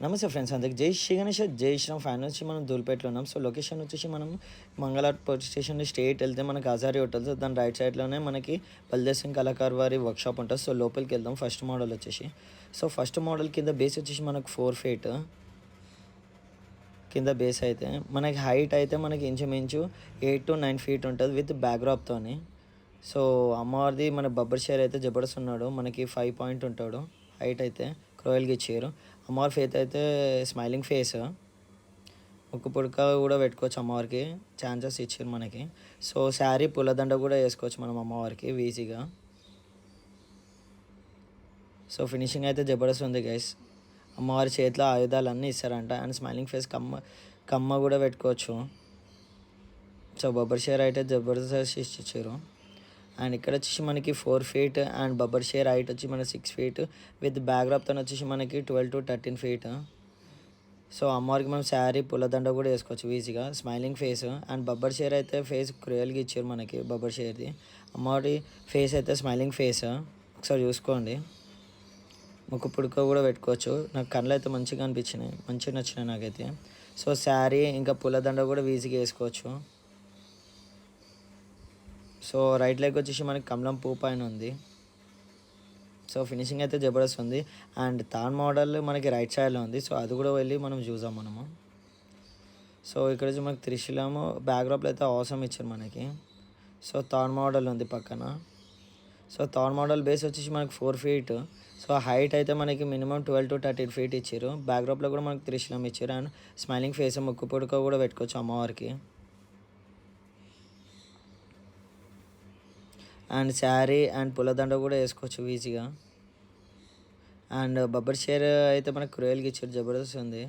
నమస్తే ఫ్రెండ్స్, అందరికి జై శ్రీ గణేష్ జై శ్రీరామ్. ఫ్యాన్ వచ్చి మనం దూల్పేటలో ఉన్నాం. సో లొకేషన్ వచ్చేసి మనం మంగళార్ పోలీస్ స్టేషన్ స్ట్రేట్ వెళ్తే మనకి హజారీ హోటల్, సో దాని రైట్ సైడ్లోనే మనకి బల్దేవ్ సింగ్ కళాకార్ వారి వర్క్షాప్ ఉంటుంది. సో లోపలికి వెళ్దాం. ఫస్ట్ మోడల్ వచ్చేసి, సో ఫస్ట్ మోడల్ కింద బేస్ వచ్చేసి మనకు 4 feet కింద బేస్ అయితే మనకి హైట్ అయితే మనకి ఇంచుమించు 8 to 9 feet ఉంటుంది విత్ బ్యాక్డ్రాప్తోని. సో అమ్మవారిది మన బబ్బర్ షేర్ అయితే జబర్దస్త్ ఉన్నాడు. మనకి 5 point ఉంటాడు హైట్ అయితే. క్రోయల్గా ఇచ్చారు. అమ్మవారి ఫేస్ అయితే స్మైలింగ్ ఫేస్. ముక్కు పుడక కూడా పెట్టుకోవచ్చు అమ్మవారికి, ఛాన్సెస్ ఇచ్చారు మనకి. సో శారీ పూలదండ కూడా వేసుకోవచ్చు మనం అమ్మవారికి ఈజీగా. సో ఫినిషింగ్ అయితే జబర్దస్త్ ఉంది గైస్. అమ్మవారి చేతిలో ఆయుధాలు అన్నీ ఇస్తారంట. అండ్ స్మైలింగ్ ఫేస్ కమ్మ కూడా పెట్టుకోవచ్చు. సో బబ్బర్ షేర్ అయితే జబర్దస్త్ ఇచ్చారు. అండ్ ఇక్కడ వచ్చేసి మనకి 4 feet and Babbar share height వచ్చి మనకి 6 feet విత్ బ్యాక్డ్రాప్తో వచ్చేసి మనకి 12 to 13 feet. సో అమ్మవారికి మనం శారీ పుల్లదండ కూడా వేసుకోవచ్చు ఈజీగా. Smiling face and Babbar share అయితే ఫేస్ క్రియల్గా ఇచ్చారు మనకి బబ్బర్ షేర్ది. అమ్మవారి ఫేస్ అయితే స్మైలింగ్ ఫేస్, ఒకసారి చూసుకోండి. ముక్కు పుడక కూడా పెట్టుకోవచ్చు. నాకు కళ్ళు అయితే మంచిగా అనిపించినాయి, మంచిగా నచ్చినాయి నాకైతే. సో శారీ ఇంకా పుల్లదండ కూడా ఈజీగా వేసుకోవచ్చు. సో రైట్ లెగ్ వచ్చేసి మనకి కమలం పూ పైన ఉంది. సో ఫినిషింగ్ అయితే జబర్దస్త్ ఉంది. అండ్ థర్డ్ మోడల్ మనకి రైట్ సైడ్లో ఉంది. సో అది కూడా వెళ్ళి మనం చూసాం మనము. సో ఇక్కడ వచ్చి మనకి త్రిశూలము బ్యాక్డ్రాప్లో అయితే అవసరం ఇచ్చారు మనకి. సో థర్డ్ మోడల్ ఉంది పక్కన. సో థర్డ్ మోడల్ బేస్ వచ్చేసి మనకి 4 feet. సో హైట్ అయితే మనకి మినిమం 12 to 13 feet ఇచ్చారు. బ్యాక్డ్రాప్లో కూడా మనకి త్రిశూలం ఇచ్చారు. అండ్ స్మైలింగ్ ఫేస్ ముక్కు పుడక కూడా పెట్టుకోవచ్చు అమ్మవారికి. అండ్ శారీ అండ్ పుల్లదండ కూడా వేసుకోవచ్చు ఈజీగా. అండ్ బబ్బర్ షేర్ అయితే మనకు క్రూయల్గా ఇచ్చారు, జబర్దస్త్ ఉంది.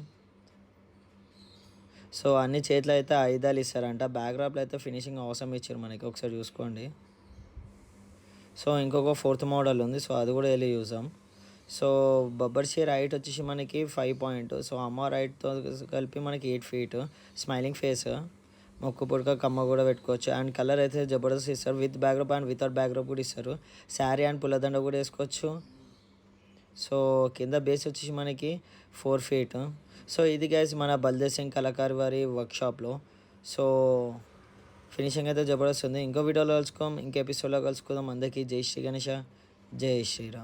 సో అన్ని చేతిలో అయితే ఆయుధాలు ఇస్తారంట. బ్యాక్డ్రాప్లో అయితే ఫినిషింగ్ అవసరం ఇచ్చారు మనకి, ఒకసారి చూసుకోండి. సో ఇంకొక 4th మోడల్ ఉంది. సో అది కూడా వెళ్ళి చూసాం. సో బబ్బర్ షేర్ హైట్ వచ్చేసి మనకి 5 point. సో అమ్మవారి హైట్తో కలిపి మనకి 8 feet. స్మైలింగ్ ఫేస్, మొక్కు పుడక కమ్మ కూడా పెట్టుకోవచ్చు. అండ్ కలర్ అయితే జబర్దస్త్ ఇస్తారు. With backdrop and without backdrop కూడా ఇస్తారు. శారీ అండ్ పుల్లదండ కూడా వేసుకోవచ్చు. సో కింద బేస్ వచ్చేసి మనకి 4 feet. సో ఇది గైస్ మన బల్దేవ్ సింగ్ కళాకార్ వారి వర్క్షాప్లో. సో ఫినిషింగ్ అయితే జబర్దస్త్ ఉంది. ఇంకో వీడియోలో కలుసుకోం, ఇంకో ఎపిసోడ్లో కలుసుకుందాం. అందరికీ జై శ్రీ గణేష, జై శ్రీరామ్.